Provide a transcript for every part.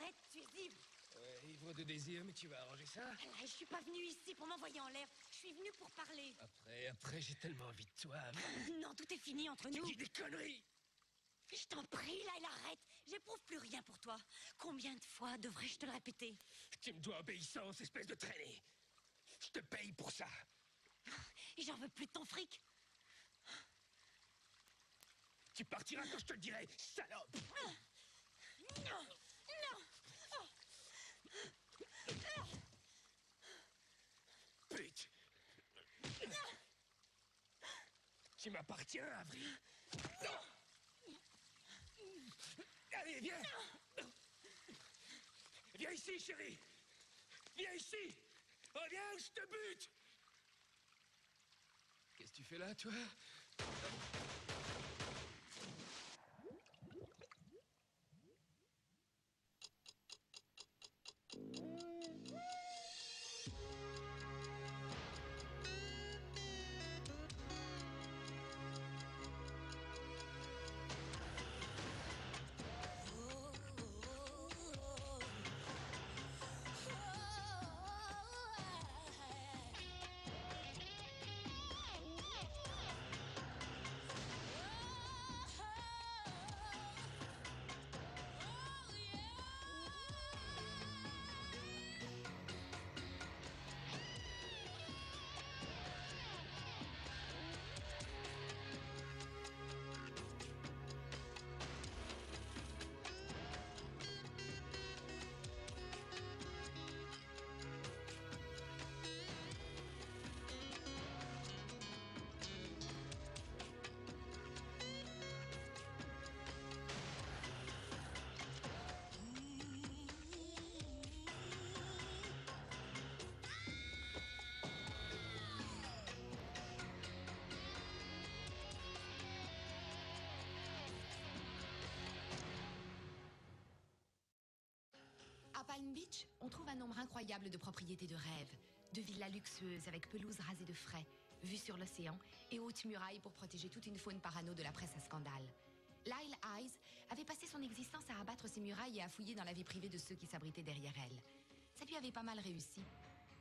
arrête, tu es ivre. Ouais, ivre de désir, mais tu vas arranger ça. Ah, je suis pas venue ici pour m'envoyer en l'air. Je suis venue pour parler. Après, j'ai tellement envie de toi. Non, tout est fini entre nous. Tu dis des conneries. Je t'en prie, là, arrête. J'éprouve plus rien pour toi. Combien de fois devrais-je te le répéter? Tu me dois obéissance, espèce de traînée. Je te paye pour ça. Et j'en veux plus de ton fric. Tu partiras quand je te le dirai, salope. Non, non. Pute. Tu m'appartiens, Avril. Allez, viens. Viens ici, chérie. Viens ici. Reviens ou je te bute. Qu'est-ce que tu fais là, toi? À Palm Beach, on trouve un nombre incroyable de propriétés de rêve, de villas luxueuses avec pelouse rasée de frais, vue sur l'océan et hautes murailles pour protéger toute une faune parano de la presse à scandale. Lyle Eyes avait passé son existence à abattre ces murailles et à fouiller dans la vie privée de ceux qui s'abritaient derrière elle. Ça lui avait pas mal réussi,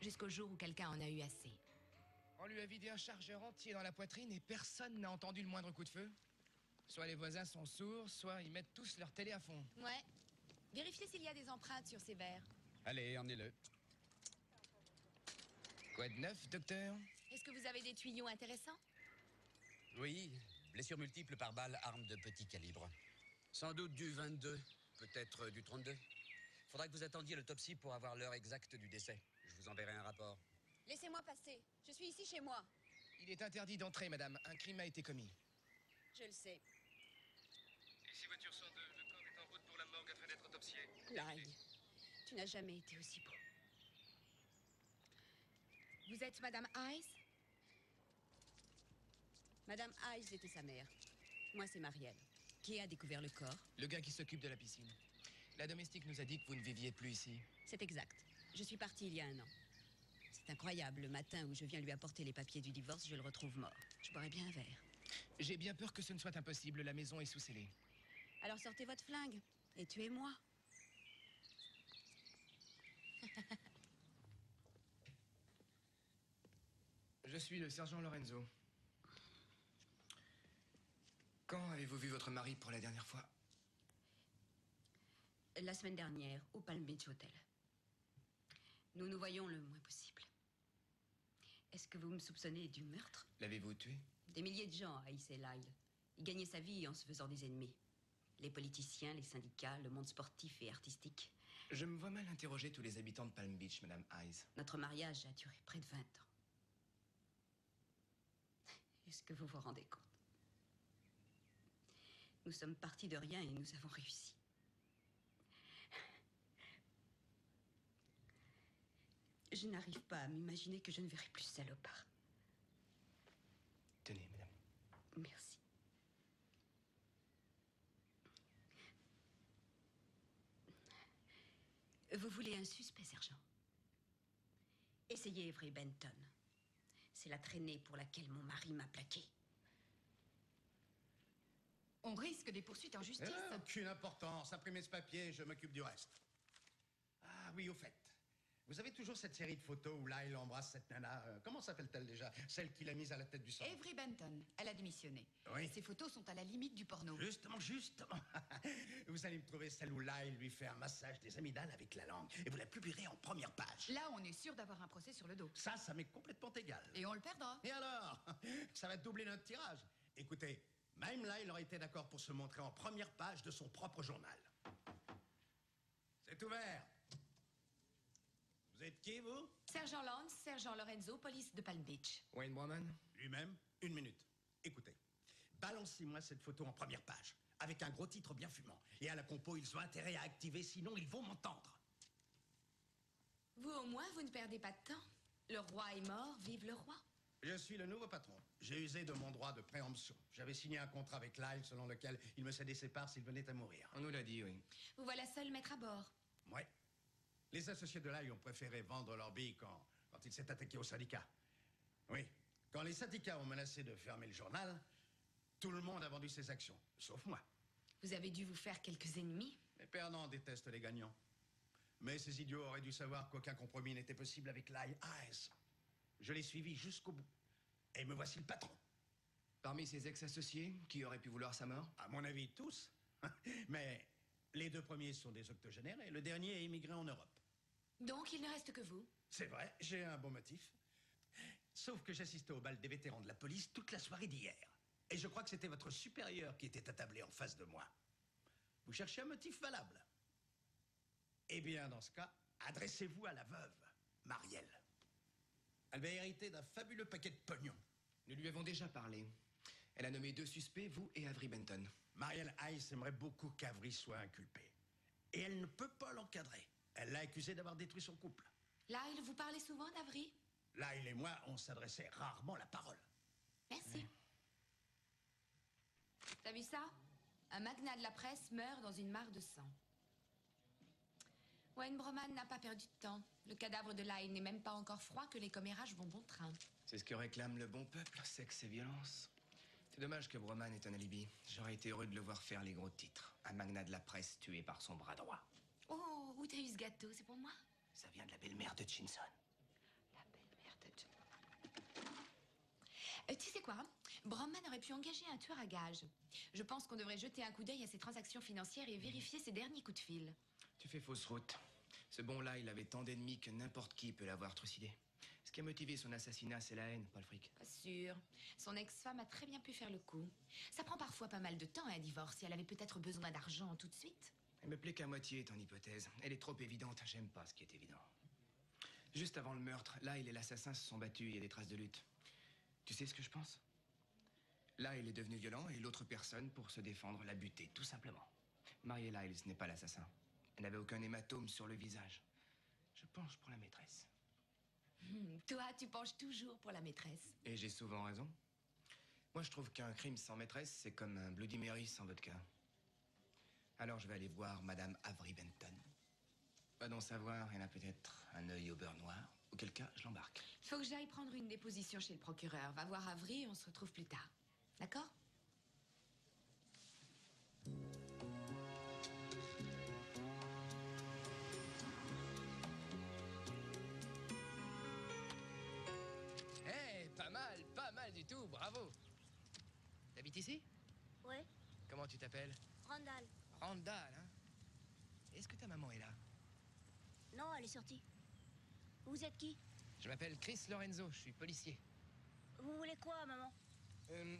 jusqu'au jour où quelqu'un en a eu assez. On lui a vidé un chargeur entier dans la poitrine et personne n'a entendu le moindre coup de feu. Soit les voisins sont sourds, soit ils mettent tous leur télé à fond. Ouais. Vérifiez s'il y a des empreintes sur ces verres. Allez, emmenez-le. Quoi de neuf, docteur? Est-ce que vous avez des tuyaux intéressants? Oui, blessures multiples par balle, arme de petit calibre. Sans doute du 22, peut-être du 32. Faudra que vous attendiez l'autopsie pour avoir l'heure exacte du décès. Je vous enverrai un rapport. Laissez-moi passer. Je suis ici chez moi. Il est interdit d'entrer, madame. Un crime a été commis. Je le sais. Ici voiture 102, le corps est en route pour la morgue afin d'être autopsié. Lyle, tu n'as jamais été aussi beau. Vous êtes Madame Eyes? Madame Eyes était sa mère. Moi, c'est Marielle. Qui a découvert le corps? Le gars qui s'occupe de la piscine. La domestique nous a dit que vous ne viviez plus ici. C'est exact. Je suis partie il y a 1 an. C'est incroyable. Le matin où je viens lui apporter les papiers du divorce, je le retrouve mort. Je boirais bien un verre. J'ai bien peur que ce ne soit impossible. La maison est sous scellée. Alors sortez votre flingue et tuez-moi. Je suis le sergent Lorenzo. Quand avez-vous vu votre mari pour la dernière fois? La semaine dernière, au Palm Beach Hotel. Nous nous voyons le moins possible. Est-ce que vous me soupçonnez du meurtre? L'avez-vous tué? Des milliers de gens haïssaient Lyle. Il gagnait sa vie en se faisant des ennemis. Les politiciens, les syndicats, le monde sportif et artistique. Je me vois mal interroger tous les habitants de Palm Beach, Madame Eyes. Notre mariage a duré près de 20 ans. Est-ce que vous vous rendez compte? Nous sommes partis de rien et nous avons réussi. Je n'arrive pas à m'imaginer que je ne verrai plus ce salopard. Tenez, madame. Merci. Vous voulez un suspect, sergent? Essayez Avery Benton. C'est la traînée pour laquelle mon mari m'a plaqué. On risque des poursuites en justice. Aucune importance. Imprimez ce papier, je m'occupe du reste. Ah oui, au fait. Vous avez toujours cette série de photos où Lyle embrasse cette nana. Comment s'appelle-t-elle déjà? Celle qu'il a mise à la tête du sang. Avery Benton, elle a démissionné. Oui. Ces photos sont à la limite du porno. Justement. Vous allez me trouver celle où Lyle lui fait un massage des amygdales avec la langue. Et vous la publierez en première page. Là, on est sûr d'avoir un procès sur le dos. Ça m'est complètement égal. Et on le perdra. Et alors? Ça va doubler notre tirage. Écoutez, même Lyle aurait été d'accord pour se montrer en première page de son propre journal. C'est ouvert. Vous êtes qui, vous? Sergent Lance, Sergent Lorenzo, police de Palm Beach. Wayne Broman? Lui-même? Une minute. Écoutez, balancez-moi cette photo en première page, avec un gros titre bien fumant. Et à la compo, ils ont intérêt à activer, sinon ils vont m'entendre. Vous, au moins, vous ne perdez pas de temps. Le roi est mort, vive le roi. Je suis le nouveau patron. J'ai usé de mon droit de préemption. J'avais signé un contrat avec Lyle selon lequel il me cédait ses parts s'il venait à mourir. On nous l'a dit, oui. Vous voilà seul mettre à bord. Ouais. Les associés de Lyle ont préféré vendre leur bille quand il s'est attaqué au syndicat. Oui. Quand les syndicats ont menacé de fermer le journal, tout le monde a vendu ses actions, sauf moi. Vous avez dû vous faire quelques ennemis. Les perdants détestent les gagnants. Mais ces idiots auraient dû savoir qu'aucun compromis n'était possible avec Lyle Eyes. Je l'ai suivi jusqu'au bout. Et me voici le patron. Parmi ses ex-associés, qui aurait pu vouloir sa mort? À mon avis, tous. Mais les deux premiers sont des octogénaires et le dernier est immigré en Europe. Donc, il ne reste que vous. C'est vrai, j'ai un bon motif. Sauf que j'assistais au bal des vétérans de la police toute la soirée d'hier. Et je crois que c'était votre supérieur qui était attablé en face de moi. Vous cherchez un motif valable? Eh bien, dans ce cas, adressez-vous à la veuve, Marielle. Elle va hériter d'un fabuleux paquet de pognon. Nous lui avons déjà parlé. Elle a nommé 2 suspects, vous et Avery Benton. Marielle Hayes aimerait beaucoup qu'Avery soit inculpé. Et elle ne peut pas l'encadrer. Elle l'a accusé d'avoir détruit son couple. Lyle, vous parlez souvent d'Avery? Lyle et moi, on s'adressait rarement la parole. Merci. T'as vu ça? Un magnat de la presse meurt dans une mare de sang. Wayne Broman n'a pas perdu de temps. Le cadavre de Lyle n'est même pas encore froid que les commérages vont bon train. C'est ce que réclame le bon peuple, sexe et violence. C'est dommage que Broman ait un alibi. J'aurais été heureux de le voir faire les gros titres. Un magnat de la presse tué par son bras droit. Oh, où t'as eu ce gâteau? C'est pour moi? Ça vient de la belle-mère de Chinson. La belle-mère de... tu sais quoi? Broman aurait pu engager un tueur à gages. Je pense qu'on devrait jeter un coup d'œil à ses transactions financières et vérifier ses derniers coups de fil. Tu fais fausse route. Ce bon-là, il avait tant d'ennemis que n'importe qui peut l'avoir trucidé. Ce qui a motivé son assassinat, c'est la haine, pas le fric. Pas sûr. Son ex-femme a très bien pu faire le coup. Ça prend parfois pas mal de temps, un divorce, et elle avait peut-être besoin d'argent tout de suite. Elle me plaît qu'à moitié, ton hypothèse. Elle est trop évidente, j'aime pas ce qui est évident. Juste avant le meurtre, Lyle et l'assassin se sont battus, il y a des traces de lutte. Tu sais ce que je pense? Lyle est devenu violent et l'autre personne, pour se défendre, l'a buté, tout simplement. Marielle Lyles n'est pas l'assassin. Elle n'avait aucun hématome sur le visage. Je penche pour la maîtresse. Toi, tu penches toujours pour la maîtresse. Et j'ai souvent raison. Moi, je trouve qu'un crime sans maîtresse, c'est comme un Bloody Mary sans vodka. Alors, je vais aller voir Madame Avery Benton. Va donc savoir, elle a peut-être un œil au beurre noir. Auquel cas, je l'embarque. Faut que j'aille prendre une déposition chez le procureur. Va voir Avery et on se retrouve plus tard. D'accord? Hey, pas mal du tout, bravo. T'habites ici? Ouais, Comment tu t'appelles? Randall. Randall, hein? Est-ce que ta maman est là? Non, elle est sortie. Vous êtes qui? Je m'appelle Chris Lorenzo, je suis policier. Vous voulez quoi, maman?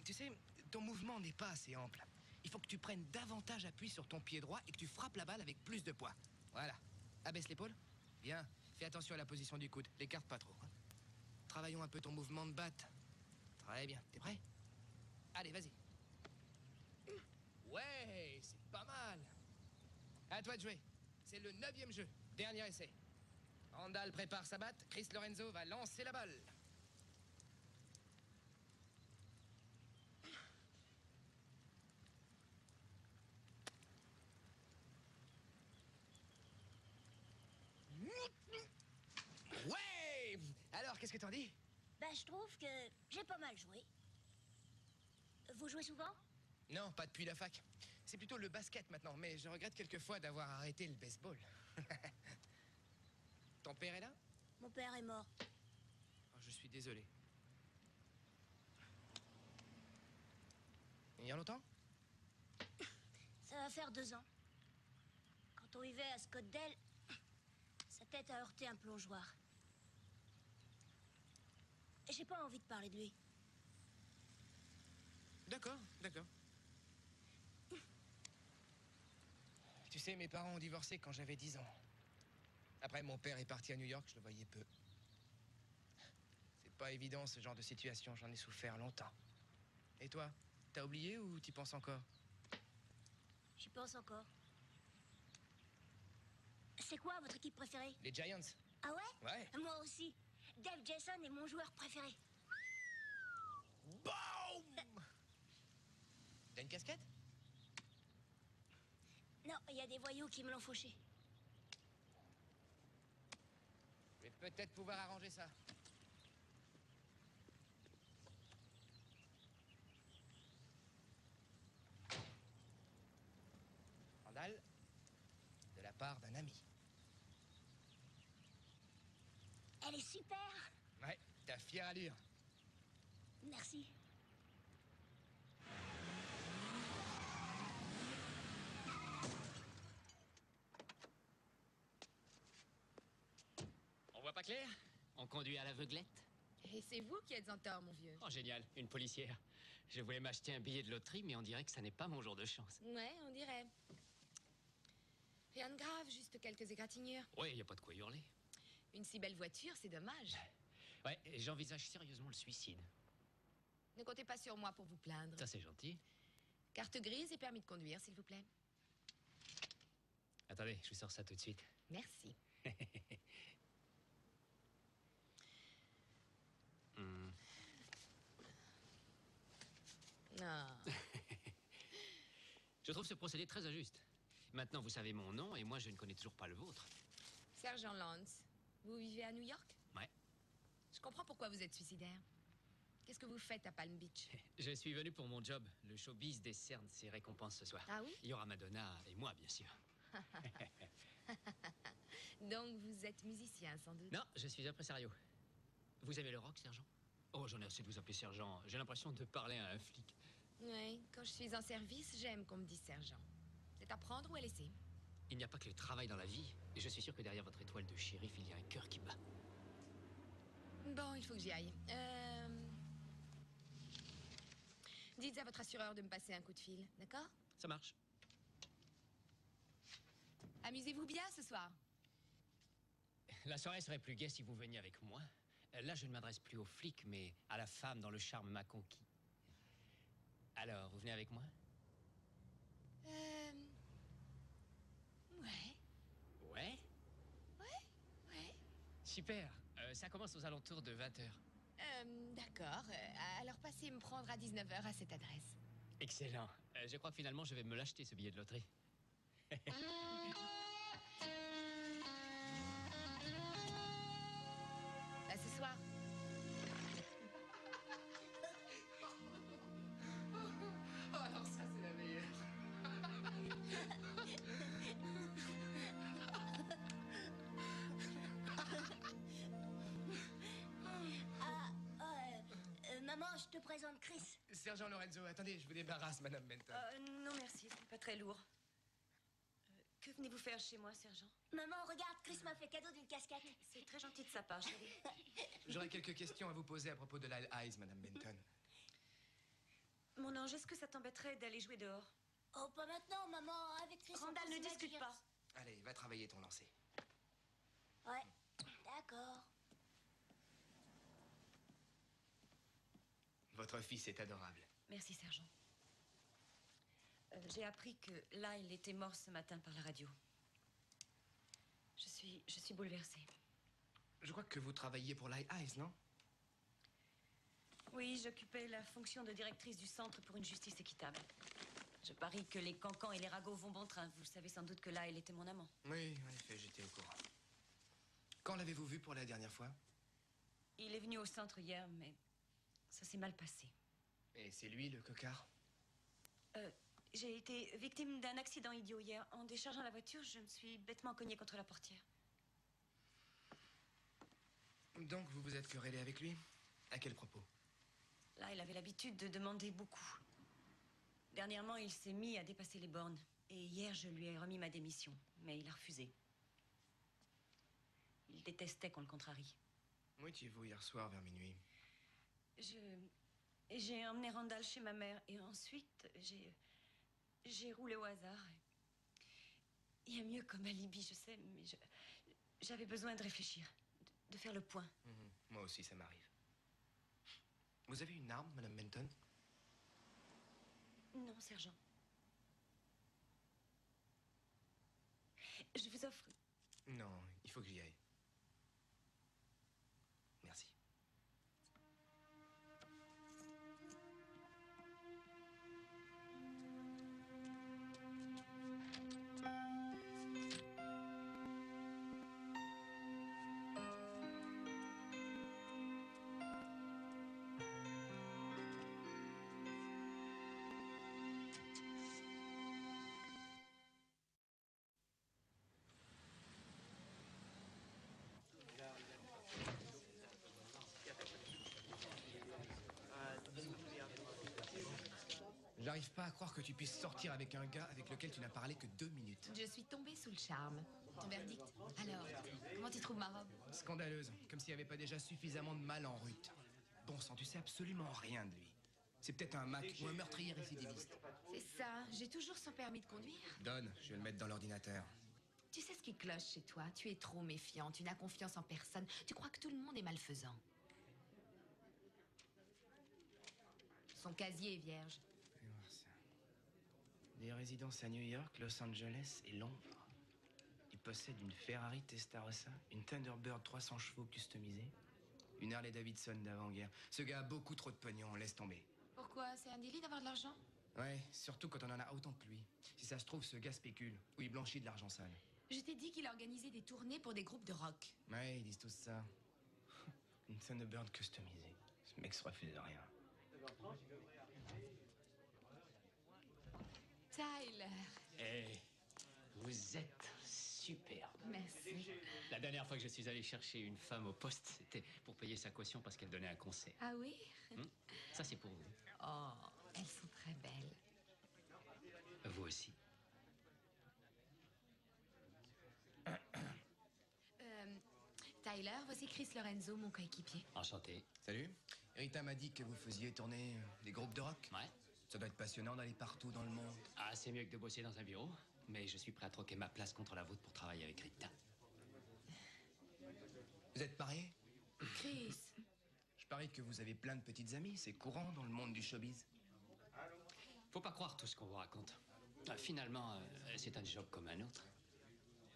Tu sais, ton mouvement n'est pas assez ample. Il faut que tu prennes davantage appui sur ton pied droit et que tu frappes la balle avec plus de poids. Voilà. Abaisse l'épaule. Bien. Fais attention à la position du coude. L'écarte pas trop. Hein. Travaillons un peu ton mouvement de batte. Très bien. T'es prêt? Allez, vas-y. Ouais, c'est pas mal. À toi de jouer. C'est le 9e jeu. Dernier essai. Randall prépare sa batte. Chris Lorenzo va lancer la balle. Ouais! Alors, qu'est-ce que t'en dis? Bah, je trouve que j'ai pas mal joué. Vous jouez souvent? Non, pas depuis la fac. C'est plutôt le basket maintenant, mais je regrette quelquefois d'avoir arrêté le baseball. Ton père est là? Mon père est mort. Oh, je suis désolé. Il y a longtemps? Ça va faire 2 ans. Quand on vivait à Scottsdale, sa tête a heurté un plongeoir. J'ai pas envie de parler de lui. D'accord, d'accord. Tu sais, mes parents ont divorcé quand j'avais 10 ans. Après, mon père est parti à New York, je le voyais peu. C'est pas évident, ce genre de situation, j'en ai souffert longtemps. Et toi, t'as oublié ou t'y penses encore? J'y pense encore. C'est quoi votre équipe préférée? Les Giants? Ah ouais? Ouais. Moi aussi. Dave Jason est mon joueur préféré. Boum! T'as une casquette? Non, il y a des voyous qui me l'ont fauché. Je vais peut-être pouvoir arranger ça. Randall, de la part d'un ami. Elle est super. Ouais, t'as fière allure. Merci. On voit pas clair? On conduit à l'aveuglette? Et c'est vous qui êtes en tort, mon vieux. Oh, génial, une policière. Je voulais m'acheter un billet de loterie, mais on dirait que ça n'est pas mon jour de chance. Ouais, on dirait. Rien de grave, juste quelques égratignures. Ouais, y a pas de quoi hurler. Une si belle voiture, c'est dommage. Ouais, j'envisage sérieusement le suicide. Ne comptez pas sur moi pour vous plaindre. Ça, c'est gentil. Carte grise et permis de conduire, s'il vous plaît. Attendez, je vous sors ça tout de suite. Merci. Hmm. Non. Je trouve ce procédé très injuste. Maintenant, vous savez mon nom et moi, je ne connais toujours pas le vôtre. Sergent Lance, vous vivez à New York? Ouais. Je comprends pourquoi vous êtes suicidaire. Qu'est-ce que vous faites à Palm Beach? Je suis venu pour mon job. Le showbiz décerne ses récompenses ce soir. Ah oui? Il y aura Madonna et moi, bien sûr. Donc vous êtes musicien, sans doute? Non, je suis impresario. Vous aimez le rock, sergent? Oh, j'en ai assez de vous appeler sergent. J'ai l'impression de parler à un flic. Oui, quand je suis en service, j'aime qu'on me dise sergent. C'est à prendre ou à laisser? Il n'y a pas que le travail dans la vie. Et je suis sûr que derrière votre étoile de shérif, il y a un cœur qui bat. Bon, il faut que j'y aille. Dites à votre assureur de me passer un coup de fil, d'accord? Ça marche. Amusez-vous bien ce soir. La soirée serait plus gaie si vous veniez avec moi. Là, je ne m'adresse plus aux flics, mais à la femme dont le charme m'a conquis. Alors, vous venez avec moi? Ouais. Ouais? Ouais. Super. Ça commence aux alentours de 20h. D'accord. Alors passez me prendre à 19h à cette adresse. Excellent. Je crois que finalement, je vais me l'acheter, ce billet de loterie. À ce soir. Oh, alors ça, c'est la meilleure. Maman, je te présente Chris. Sergent Lorenzo, attendez, je vous débarrasse, Madame Benton. Non, merci, c'est pas très lourd. Que venez-vous faire chez moi, sergent? Maman, regarde, Chris m'a fait cadeau d'une casquette. C'est très gentil de sa part, chérie. J'aurais quelques questions à vous poser à propos de Lyle Eyes, Madame Benton. Mon ange, est-ce que ça t'embêterait d'aller jouer dehors? Oh, pas maintenant, maman. Avec Chris, on Randall, passe ne la discute vie. pas. Allez, va travailler ton lancer. Ouais, d'accord. Votre fils est adorable. Merci, sergent. J'ai appris que Lyle était mort ce matin par la radio. Je suis bouleversée. Je crois que vous travailliez pour Lyle Eyes, non? Oui, j'occupais la fonction de directrice du Centre pour une justice équitable. Je parie que les cancans et les ragots vont bon train. Vous savez sans doute que Lyle était mon amant. Oui, en effet, j'étais au courant. Quand l'avez-vous vu pour la dernière fois? Il est venu au centre hier, mais ça s'est mal passé. Et c'est lui, le cocard? J'ai été victime d'un accident idiot hier. En déchargeant la voiture, je me suis bêtement cognée contre la portière. Donc, vous vous êtes querellé avec lui? À quel propos? Là, il avait l'habitude de demander beaucoup. Dernièrement, il s'est mis à dépasser les bornes. Et hier, je lui ai remis ma démission. Mais il a refusé. Il détestait qu'on le contrarie. Où étiez-vous hier soir vers minuit? J'ai emmené Randall chez ma mère. Et ensuite, j'ai roulé au hasard. Il y a mieux comme alibi, je sais, mais j'avais besoin de réfléchir, de faire le point. Moi aussi, ça m'arrive. Vous avez une arme, Madame Benton? Non, sergent. Je vous offre... Non, il faut que j'y aille. Merci. J'arrive pas à croire que tu puisses sortir avec un gars avec lequel tu n'as parlé que 2 minutes. Je suis tombée sous le charme. Ton verdict? Alors, comment tu trouves ma robe? Scandaleuse, comme s'il n'y avait pas déjà suffisamment de mal en rut. Bon sang, tu sais absolument rien de lui. C'est peut-être un Mac ou un meurtrier récidiviste. C'est ça, j'ai toujours son permis de conduire. Donne, je vais le mettre dans l'ordinateur. Tu sais ce qui cloche chez toi? Tu es trop méfiant, tu n'as confiance en personne. Tu crois que tout le monde est malfaisant. Son casier est vierge. Fais voir ça. Des résidences à New York, Los Angeles et Londres. Il possède une Ferrari Testarossa, une Thunderbird 300 chevaux customisée, une Harley Davidson d'avant-guerre. Ce gars a beaucoup trop de pognon, laisse tomber. Pourquoi? C'est un délit d'avoir de l'argent? Ouais, surtout quand on en a autant que lui. Si ça se trouve, ce gars spécule, ou il blanchit de l'argent sale. Je t'ai dit qu'il organisait des tournées pour des groupes de rock. Ouais, ils disent tous ça. Une Thunderbird customisée. Ce mec se refuse de rien. Tyler. Eh, vous êtes superbe. Merci. La dernière fois que je suis allé chercher une femme au poste, c'était pour payer sa caution parce qu'elle donnait un concert. Ah oui? Ça, c'est pour vous. Oh, elles sont très belles. Vous aussi. Tyler, voici Chris Lorenzo, mon coéquipier. Enchanté. Salut. Rita m'a dit que vous faisiez tourner des groupes de rock. Ouais. Ça doit être passionnant d'aller partout dans le monde. Ah, c'est mieux que de bosser dans un bureau, mais je suis prêt à troquer ma place contre la vôtre pour travailler avec Rita. Vous êtes mariés? Chris. Je parie que vous avez plein de petites amies. C'est courant dans le monde du showbiz. Faut pas croire tout ce qu'on vous raconte. Finalement, c'est un job comme un autre.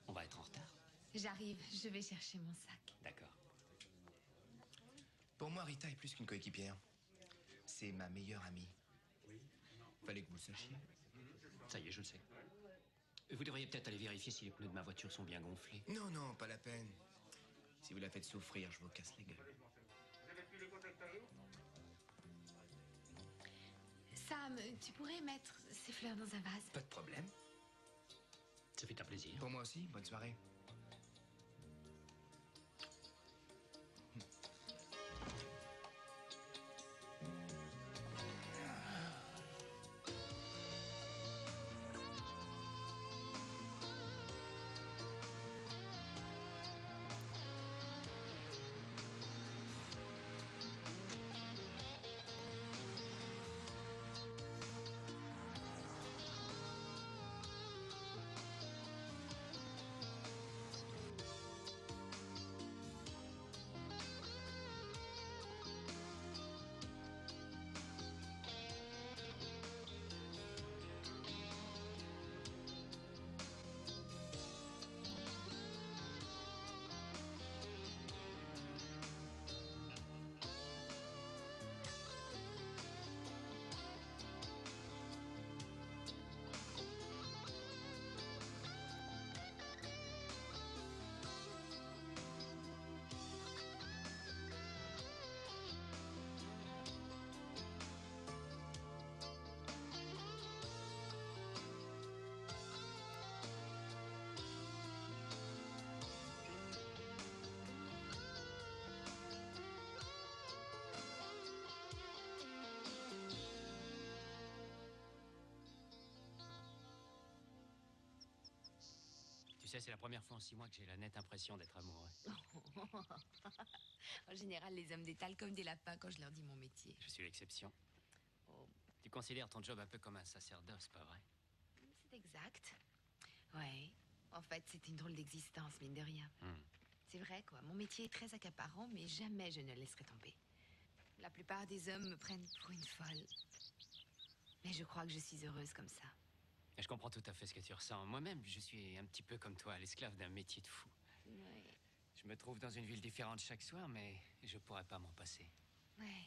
On va être en retard. J'arrive, je vais chercher mon sac. D'accord. Pour moi, Rita est plus qu'une coéquipière. C'est ma meilleure amie. Fallait que vous le sachiez. Ça y est, je le sais. Vous devriez peut-être aller vérifier si les pneus de ma voiture sont bien gonflés. Non, non, pas la peine. Si vous la faites souffrir, je vous casse les gueules. Sam, tu pourrais mettre ces fleurs dans un vase? Pas de problème. Ça fait un plaisir. Pour moi aussi, bonne soirée. sais, c'est la première fois en 6 mois que j'ai la nette impression d'être amoureux. En général, les hommes détalent comme des lapins quand je leur dis mon métier. Je suis l'exception. Oh, Tu considères ton job un peu comme un sacerdoce, pas vrai? c'est exact. Ouais. En fait, c'est une drôle d'existence, mine de rien. C'est vrai, quoi. Mon métier est très accaparant, mais jamais je ne le laisserai tomber. La plupart des hommes me prennent pour une folle. Mais je crois que je suis heureuse comme ça. Et je comprends tout à fait ce que tu ressens. Moi-même, je suis un petit peu comme toi, l'esclave d'un métier de fou. Ouais. Je me trouve dans une ville différente chaque soir, mais je pourrais pas m'en passer. Ouais.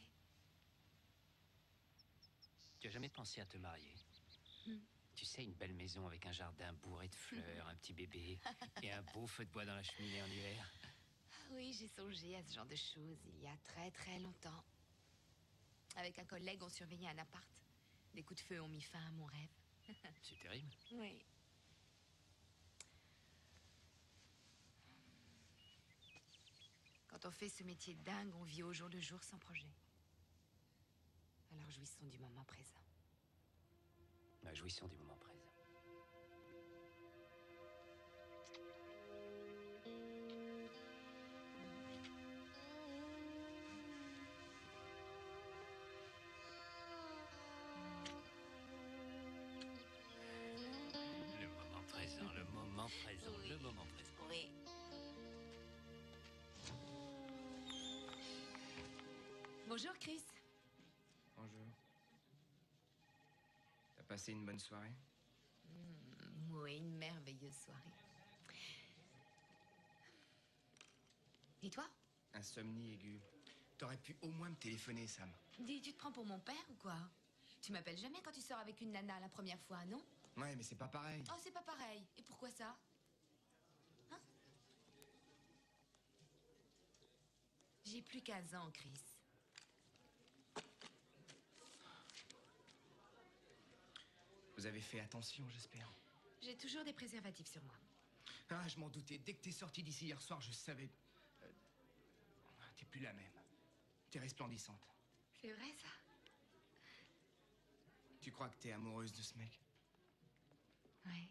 Tu as jamais pensé à te marier? Tu sais, une belle maison avec un jardin bourré de fleurs, un petit bébé et un beau feu de bois dans la cheminée en hiver. Oui, j'ai songé à ce genre de choses il y a très très longtemps. Avec un collègue, on surveillait un appart. Des coups de feu ont mis fin à mon rêve. C'est terrible. Oui. Quand on fait ce métier de dingue, on vit au jour le jour sans projet. Alors jouissons du moment présent. Jouissons du moment présent. Le moment présent, le moment présent, Oui. le moment présent. Oui. Bonjour, Chris. Bonjour. T'as passé une bonne soirée? Oui, une merveilleuse soirée. Et toi? Insomnie aiguë. T'aurais pu au moins me téléphoner, Sam. Dis, tu te prends pour mon père ou quoi? Tu m'appelles jamais quand tu sors avec une nana la première fois, non? Ouais, mais c'est pas pareil. Oh, c'est pas pareil. Et pourquoi ça? Hein? J'ai plus 15 ans, Chris. Vous avez fait attention, j'espère. J'ai toujours des préservatifs sur moi. Ah, je m'en doutais. Dès que t'es sortie d'ici hier soir, je savais. T'es plus la même. T'es resplendissante. C'est vrai, ça? Tu crois que t'es amoureuse de ce mec? Ouais.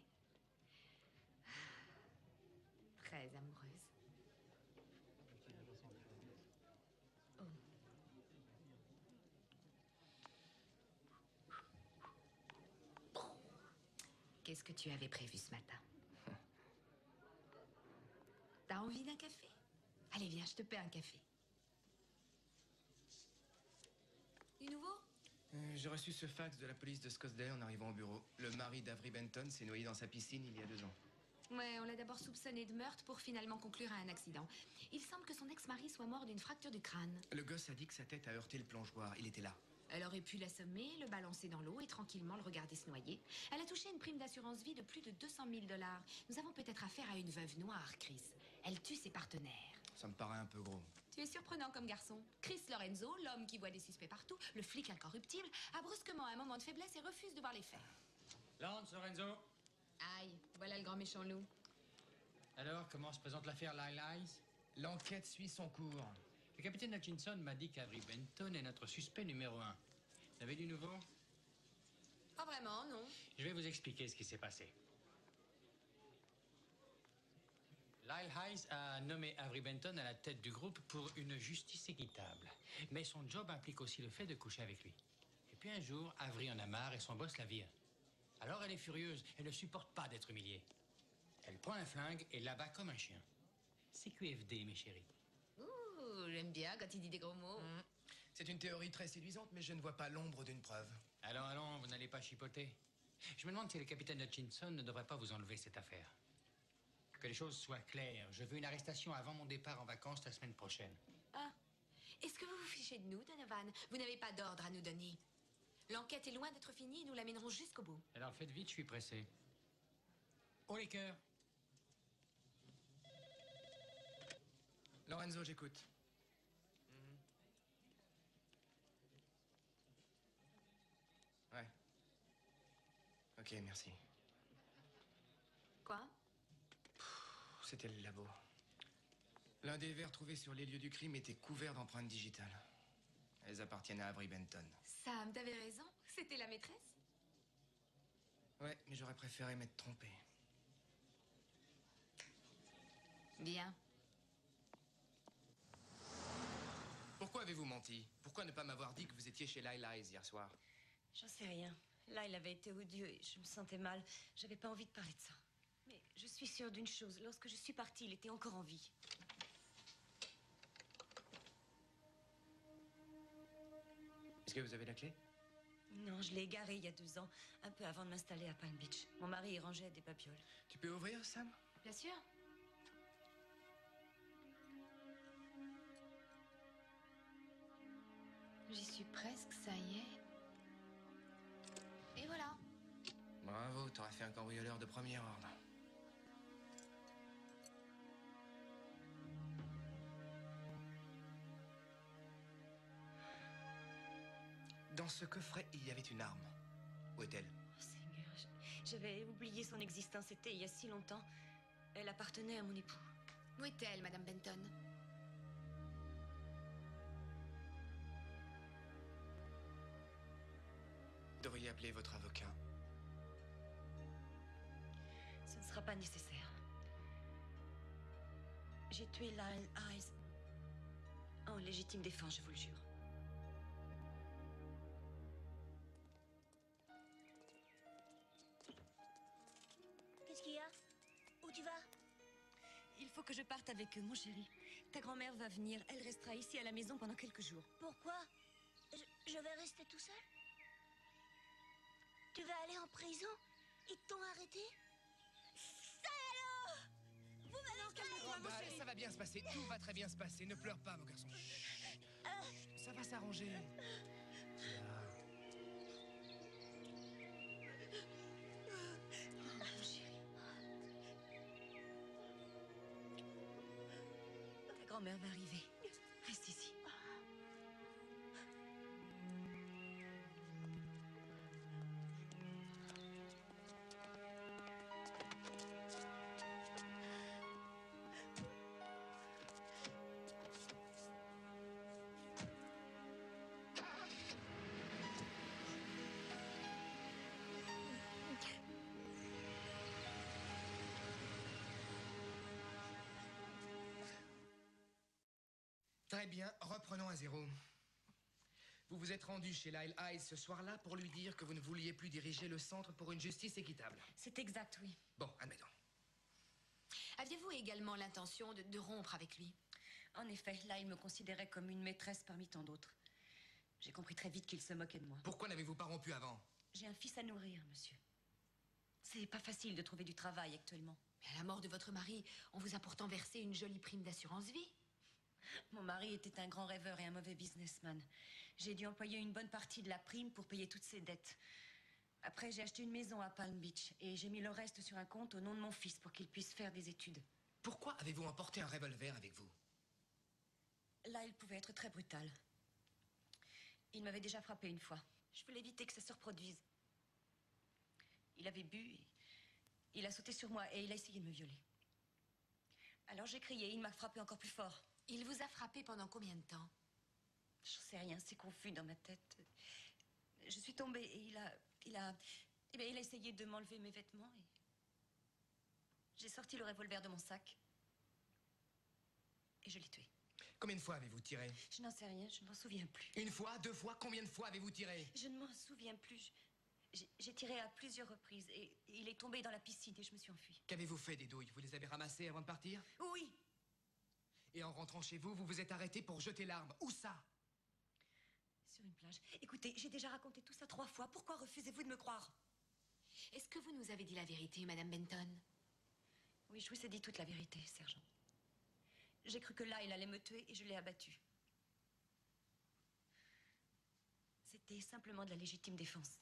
Très amoureuse. Oh. Qu'est-ce que tu avais prévu ce matin? T'as envie d'un café? Allez, viens, je te paie un café. Du nouveau? J'ai reçu ce fax de la police de Scottsdale en arrivant au bureau. Le mari d'Avery Benton s'est noyé dans sa piscine il y a 2 ans. Ouais, on l'a d'abord soupçonné de meurtre pour finalement conclure à un accident. Il semble que son ex-mari soit mort d'une fracture du crâne. Le gosse a dit que sa tête a heurté le plongeoir. Il était là. Elle aurait pu l'assommer, le balancer dans l'eau et tranquillement le regarder se noyer. Elle a touché une prime d'assurance vie de plus de 200 000 $. Nous avons peut-être affaire à une veuve noire, Chris. Elle tue ses partenaires. Ça me paraît un peu gros. Tu es surprenant comme garçon. Chris Lorenzo, l'homme qui voit des suspects partout, le flic incorruptible, a brusquement un moment de faiblesse et refuse de voir les faits. Lance, Lorenzo. Aïe, voilà le grand méchant loup. Alors, comment se présente l'affaire Lyle Eyes? L'enquête suit son cours. Le capitaine Hutchinson m'a dit qu'Avery Benton est notre suspect numéro 1. Vous avez du nouveau? Pas vraiment, non. Je vais vous expliquer ce qui s'est passé. Lyle Hayes a nommé Avery Benton à la tête du groupe pour une justice équitable. Mais son job implique aussi le fait de coucher avec lui. Et puis un jour, Avery en a marre et son boss la vire. Alors elle est furieuse, elle ne supporte pas d'être humiliée. Elle prend un flingue et l'abat comme un chien. CQFD, mes chéris. Ouh, j'aime bien quand il dit des gros mots. C'est une théorie très séduisante, mais je ne vois pas l'ombre d'une preuve. Allons, vous n'allez pas chipoter. Je me demande si le capitaine Hutchinson ne devrait pas vous enlever cette affaire. Que les choses soient claires. Je veux une arrestation avant mon départ en vacances la semaine prochaine. Ah, est-ce que vous vous fichez de nous, Donovan? Vous n'avez pas d'ordre à nous donner. L'enquête est loin d'être finie et nous la mènerons jusqu'au bout. Alors faites vite, je suis pressé. Haut les cœurs. Lorenzo, j'écoute. Ouais. Ok, merci. Quoi? C'était le labo. L'un des verres trouvés sur les lieux du crime était couvert d'empreintes digitales. Elles appartiennent à Avery Benton. Sam, t'avais raison. C'était la maîtresse. Ouais, mais j'aurais préféré m'être trompé. Bien. Pourquoi avez-vous menti? Pourquoi ne pas m'avoir dit que vous étiez chez Lyle Eyes hier soir? J'en sais rien. Là, il avait été odieux et je me sentais mal. J'avais pas envie de parler de ça. Mais je suis sûre d'une chose. Lorsque je suis partie, il était encore en vie. Est-ce que vous avez la clé? Non, je l'ai égaré il y a 2 ans, un peu avant de m'installer à Palm Beach. Mon mari y rangeait des babioles. Tu peux ouvrir, Sam? Bien sûr. J'y suis presque, ça y est. Et voilà. Bravo, t'aurais fait un cambrioleur de premier ordre. Dans ce coffret, il y avait une arme. Où est-elle? Oh, Seigneur, j'avais oublié son existence. C'était il y a si longtemps. Elle appartenait à mon époux. Où est-elle, Madame Benton? Vous devriez appeler votre avocat. Ce ne sera pas nécessaire. J'ai tué Lyle Eyes en légitime défense, je vous le jure. Qu'est-ce qu'il y a? Où tu vas? Il faut que je parte avec eux, mon chéri. Ta grand-mère va venir. Elle restera ici à la maison pendant quelques jours. Pourquoi? Je vais rester tout seul? Tu vas aller en prison? Ils t'ont arrêté? Salaud! Vous m'avez Oh, bah, ça va bien se passer, tout va très bien se passer. Ne pleure pas, mon garçon. Chut. Ça va s'arranger. Mon chéri. Ta grand-mère va arriver. Reste ici. Très bien, reprenons à zéro. Vous vous êtes rendu chez Lyle Eyes ce soir-là pour lui dire que vous ne vouliez plus diriger le Centre pour une justice équitable. C'est exact, oui. Bon, admettons. Aviez-vous également l'intention de rompre avec lui? En effet, là, il me considérait comme une maîtresse parmi tant d'autres. J'ai compris très vite qu'il se moquait de moi. Pourquoi n'avez-vous pas rompu avant? J'ai un fils à nourrir, monsieur. C'est pas facile de trouver du travail actuellement. Mais à la mort de votre mari, on vous a pourtant versé une jolie prime d'assurance vie. Mon mari était un grand rêveur et un mauvais businessman. J'ai dû employer une bonne partie de la prime pour payer toutes ses dettes. Après, j'ai acheté une maison à Palm Beach et j'ai mis le reste sur un compte au nom de mon fils pour qu'il puisse faire des études. Pourquoi avez-vous emporté un revolver avec vous? Là, il pouvait être très brutal. Il m'avait déjà frappé une fois. Je voulais éviter que ça se reproduise. Il avait bu et il a sauté sur moi et il a essayé de me violer. Alors j'ai crié, il m'a frappé encore plus fort. Il vous a frappé pendant combien de temps? Je sais rien, c'est confus dans ma tête. Je suis tombée et il a essayé de m'enlever mes vêtements et j'ai sorti le revolver de mon sac et je l'ai tué. Combien de fois avez-vous tiré? Je n'en sais rien, je ne m'en souviens plus. Une fois, 2 fois, combien de fois avez-vous tiré? Je ne m'en souviens plus. J'ai tiré à plusieurs reprises et il est tombé dans la piscine et je me suis enfuie. Qu'avez-vous fait des douilles? Vous les avez ramassées avant de partir? Oui. Et en rentrant chez vous, vous vous êtes arrêté pour jeter l'arme. Où ça? Sur une plage. Écoutez, j'ai déjà raconté tout ça 3 fois. Pourquoi refusez-vous de me croire? Est-ce que vous nous avez dit la vérité, Madame Benton? Oui, je vous ai dit toute la vérité, sergent. J'ai cru que là, il allait me tuer et je l'ai abattu. C'était simplement de la légitime défense.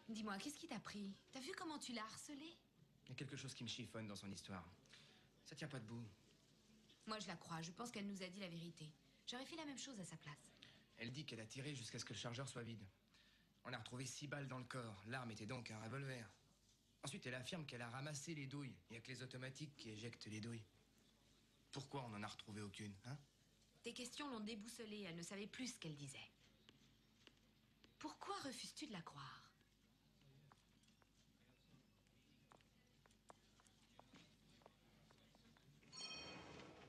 Dis-moi, qu'est-ce qui t'a pris? T'as vu comment tu l'as harcelé? Il y a quelque chose qui me chiffonne dans son histoire. Ça tient pas debout. Moi, je la crois. Je pense qu'elle nous a dit la vérité. J'aurais fait la même chose à sa place. Elle dit qu'elle a tiré jusqu'à ce que le chargeur soit vide. On a retrouvé 6 balles dans le corps. L'arme était donc un revolver. Ensuite, elle affirme qu'elle a ramassé les douilles. Il n'y a que les automatiques qui éjectent les douilles. Pourquoi on n'en a retrouvé aucune, hein? Tes questions l'ont déboussolée, elle ne savait plus ce qu'elle disait. Pourquoi refuses-tu de la croire?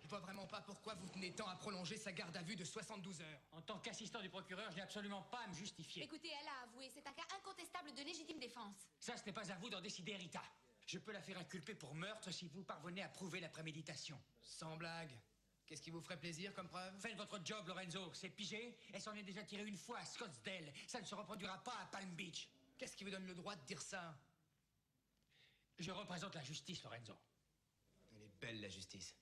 Je vois vraiment pas pourquoi vous tenez tant à prolonger sa garde à vue de 72 heures. En tant qu'assistant du procureur, je n'ai absolument pas à me justifier. Écoutez, elle a avoué, c'est un cas incontestable de légitime défense. Ça, ce n'est pas à vous d'en décider, Rita. Je peux la faire inculper pour meurtre si vous parvenez à prouver la préméditation. Sans blague. Qu'est-ce qui vous ferait plaisir comme preuve? Faites votre job, Lorenzo. C'est pigé. Elle s'en est déjà tirée une fois à Scottsdale. Ça ne se reproduira pas à Palm Beach. Qu'est-ce qui vous donne le droit de dire ça? Je représente la justice, Lorenzo. Elle est belle, la justice.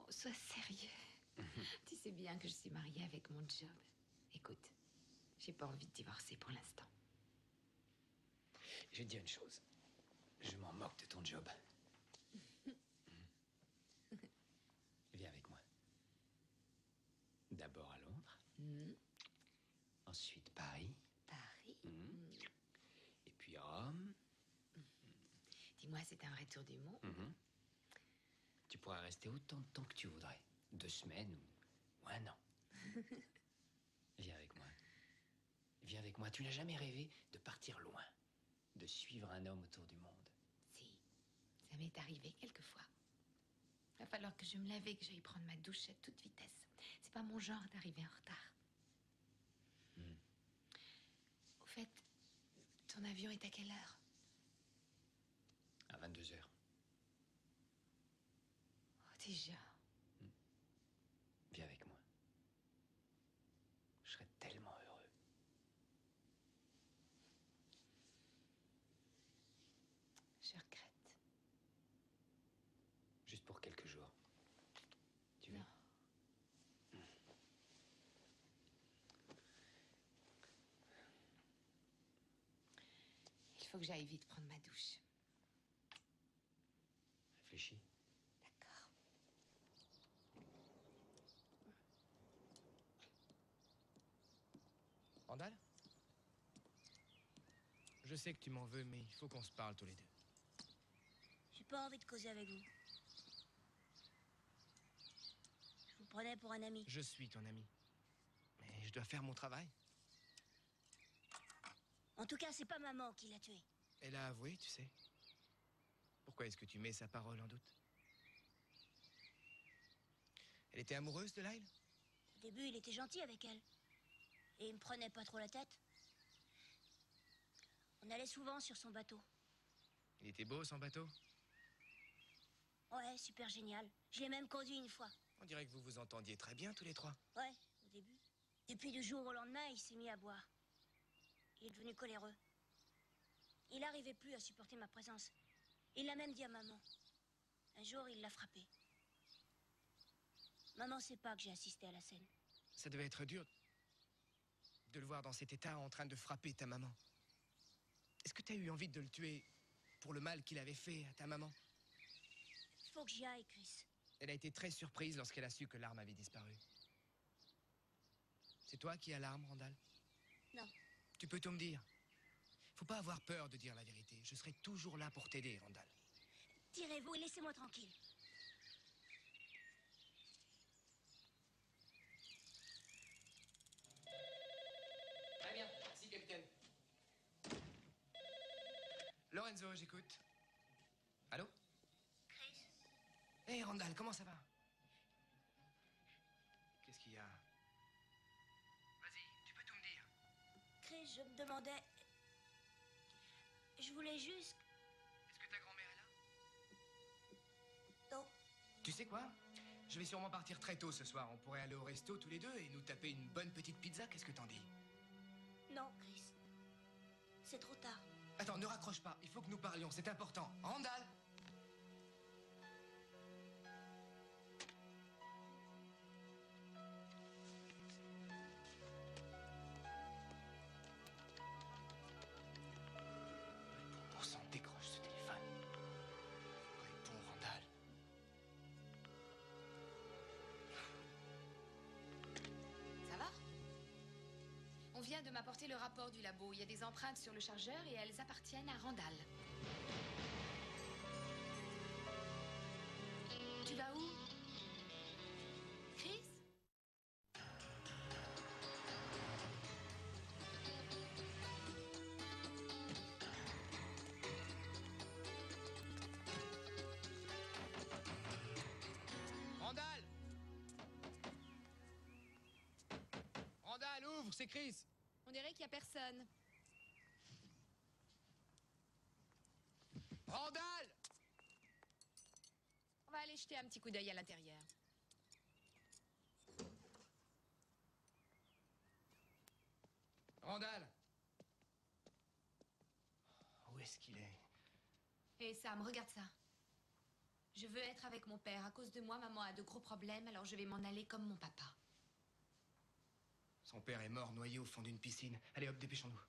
Sois sérieux. Tu sais bien que je suis mariée avec mon job. Écoute, j'ai pas envie de divorcer pour l'instant. Je vais te dire une chose. Je m'en moque de ton job. Viens avec moi. D'abord à Londres. Ensuite Paris. Paris. Et puis Rome. Dis-moi, c'est un vrai tour du monde. Tu pourras rester autant de temps que tu voudrais. 2 semaines ou 1 an. Viens avec moi. Viens avec moi. Tu n'as jamais rêvé de partir loin, de suivre un homme autour du monde? Si, ça m'est arrivé quelquefois. Il va falloir que je me lave et que j'aille prendre ma douche à toute vitesse. C'est pas mon genre d'arriver en retard. Au fait, ton avion est à quelle heure? À 22 heures. Déjà. Viens avec moi. Je serais tellement heureux. Je regrette. Juste pour quelques jours. Tu veux? Non. Il faut que j'aille vite prendre ma douche. Réfléchis. Randall? Je sais que tu m'en veux, mais il faut qu'on se parle tous les deux. J'ai pas envie de causer avec vous. Je vous prenais pour un ami. Je suis ton ami. Mais je dois faire mon travail. En tout cas, c'est pas maman qui l'a tué. Elle a avoué, tu sais. Pourquoi est-ce que tu mets sa parole en doute? Elle était amoureuse de Lyle? Au début, il était gentil avec elle. Et il me prenait pas trop la tête. On allait souvent sur son bateau. Il était beau, son bateau? Ouais, super génial. Je l'ai même conduit une fois. On dirait que vous vous entendiez très bien, tous les trois. Ouais, au début. Et puis du jour au lendemain, il s'est mis à boire. Il est devenu coléreux. Il n'arrivait plus à supporter ma présence. Il l'a même dit à maman. Un jour, il l'a frappé. Maman sait pas que j'ai assisté à la scène. Ça devait être dur de le voir dans cet état en train de frapper ta maman. Est-ce que tu as eu envie de le tuer pour le mal qu'il avait fait à ta maman? Il faut que j'y aille, Chris. Elle a été très surprise lorsqu'elle a su que l'arme avait disparu. C'est toi qui as l'arme, Randall? Non. Tu peux tout me dire. Faut pas avoir peur de dire la vérité. Je serai toujours là pour t'aider, Randall. Tirez-vous et laissez-moi tranquille. Très bien, merci, capitaine. Lorenzo, j'écoute. Allô? Chris, Hé, Randall, comment ça va? Qu'est-ce qu'il y a? Vas-y, tu peux tout me dire. Chris, je me demandais... Je voulais juste... Est-ce que ta grand-mère est là? Non. Tu sais quoi? Je vais sûrement partir très tôt ce soir. On pourrait aller au resto tous les deux et nous taper une bonne petite pizza. Qu'est-ce que t'en dis? Non, Chris. C'est trop tard. Attends, ne raccroche pas. Il faut que nous parlions. C'est important. Randall! Bon sang, décroche ce téléphone. Réponds, Randall. Ça va? On vient de m'apporter le rapport du labo. Il y a des empreintes sur le chargeur et elles appartiennent à Randall. Tu vas où? Chris? Randall! Randall, ouvre, c'est Chris. On dirait qu'il n'y a personne. Randall! On va aller jeter un petit coup d'œil à l'intérieur. Randall! Où est-ce qu'il est? Hé Sam, regarde ça. Je veux être avec mon père. À cause de moi, maman a de gros problèmes, alors je vais m'en aller comme mon papa. Son père est mort noyé au fond d'une piscine. Allez hop, dépêchons-nous.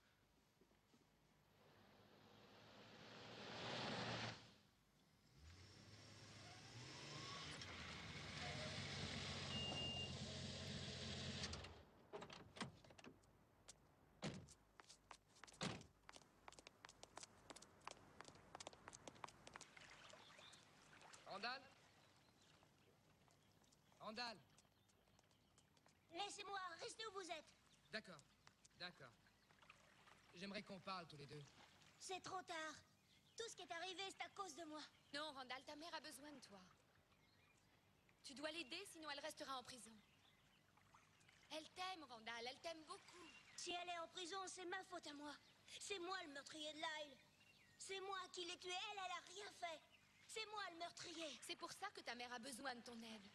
Randall? Randall? Laissez-moi, restez où vous êtes. D'accord, d'accord. J'aimerais qu'on parle tous les deux. C'est trop tard. Tout ce qui est arrivé, c'est à cause de moi. Non, Randall, ta mère a besoin de toi. Tu dois l'aider, sinon elle restera en prison. Elle t'aime, Randall, elle t'aime beaucoup. Si elle est en prison, c'est ma faute à moi. C'est moi le meurtrier de Lyle. C'est moi qui l'ai tuée. Elle a rien fait. C'est moi le meurtrier. C'est pour ça que ta mère a besoin de ton aide.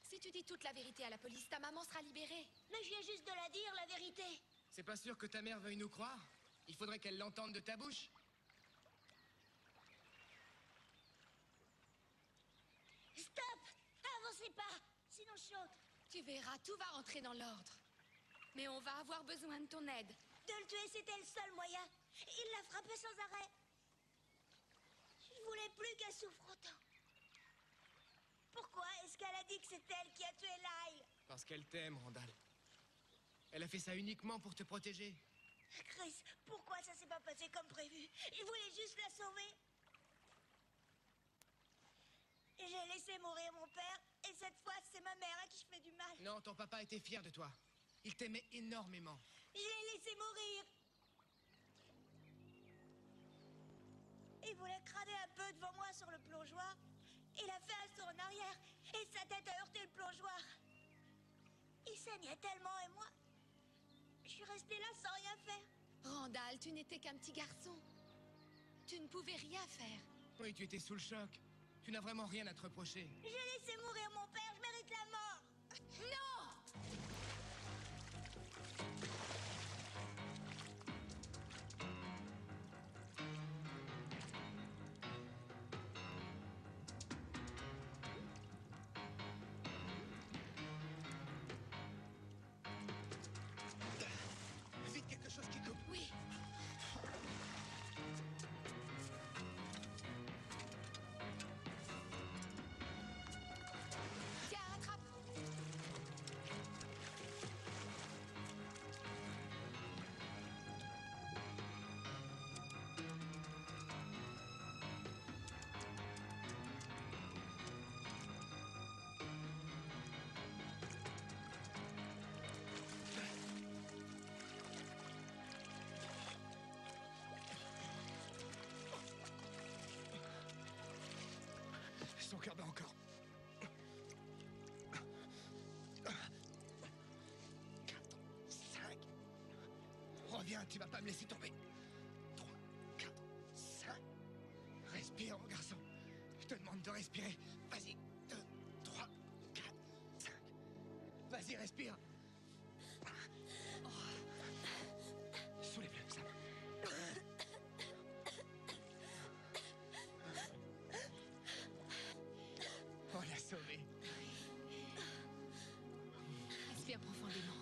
Si tu dis toute la vérité à la police, ta maman sera libérée. Mais je viens juste de la dire, la vérité. C'est pas sûr que ta mère veuille nous croire? Il faudrait qu'elle l'entende de ta bouche. Stop! Avancez pas, sinon je saute. Tu verras, tout va rentrer dans l'ordre. Mais on va avoir besoin de ton aide. De le tuer, c'était le seul moyen. Il l'a frappé sans arrêt. Je voulais plus qu'elle souffre autant. Pourquoi est-ce qu'elle a dit que c'est elle qui a tué Lyle? Parce qu'elle t'aime, Randall. Elle a fait ça uniquement pour te protéger. Chris, pourquoi ça s'est pas passé comme prévu? Il voulait juste la sauver. J'ai laissé mourir mon père, et cette fois, c'est ma mère à qui je fais du mal. Non, ton papa était fier de toi. Il t'aimait énormément. Je l'ai laissé mourir. Il voulait crâner un peu devant moi sur le plongeoir. Il a fait un saut en arrière, et sa tête a heurté le plongeoir. Il saignait tellement, et moi, je suis restée là sans rien faire. Randall, tu n'étais qu'un petit garçon. Tu ne pouvais rien faire. Oui, tu étais sous le choc. Tu n'as vraiment rien à te reprocher. J'ai laissé mourir mon père, je mérite la mort. Non! Vite, quelque chose qui coupe. Oui. Tiens, attrape. Reviens, tu vas pas me laisser tomber. 3, 4, 5. Respire, mon garçon. Je te demande de respirer. Vas-y. 2, 3, 4, 5. Vas-y, respire. Soulève-le, Sam. On l'a sauvé. Respire profondément.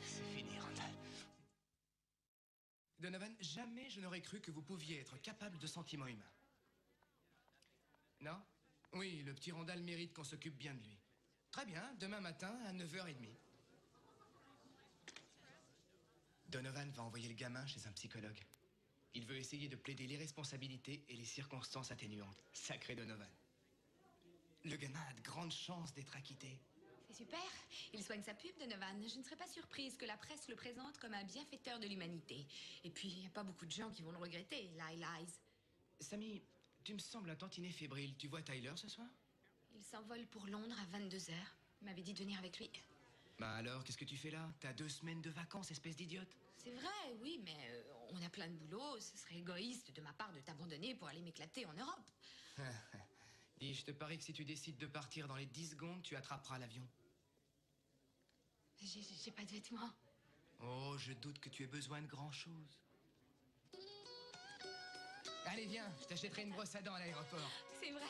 C'est fini, Randall. Donovan, jamais je n'aurais cru que vous pouviez être capable de sentiments humains. Non? Oui, le petit Randall mérite qu'on s'occupe bien de lui. Très bien, demain matin à 9h30. Donovan va envoyer le gamin chez un psychologue. Il veut essayer de plaider l'irresponsabilité et les circonstances atténuantes. Sacré Donovan. Le gamin a de grandes chances d'être acquitté. C'est super. Il soigne sa pub, Donovan. Je ne serais pas surprise que la presse le présente comme un bienfaiteur de l'humanité. Et puis, il n'y a pas beaucoup de gens qui vont le regretter, Lyle Eyes. Sammy, tu me sembles un tantinet fébrile. Tu vois Tyler ce soir? Il s'envole pour Londres à 22h. Il m'avait dit de venir avec lui. Bah alors, qu'est-ce que tu fais là? T'as 2 semaines de vacances, espèce d'idiote. C'est vrai, oui, mais on a plein de boulot. Ce serait égoïste de ma part de t'abandonner pour aller m'éclater en Europe. Dis, je te parie que si tu décides de partir dans les 10 secondes, tu attraperas l'avion. J'ai pas de vêtements. Oh, je doute que tu aies besoin de grand-chose. Allez, viens, je t'achèterai une brosse à dents à l'aéroport. C'est vrai?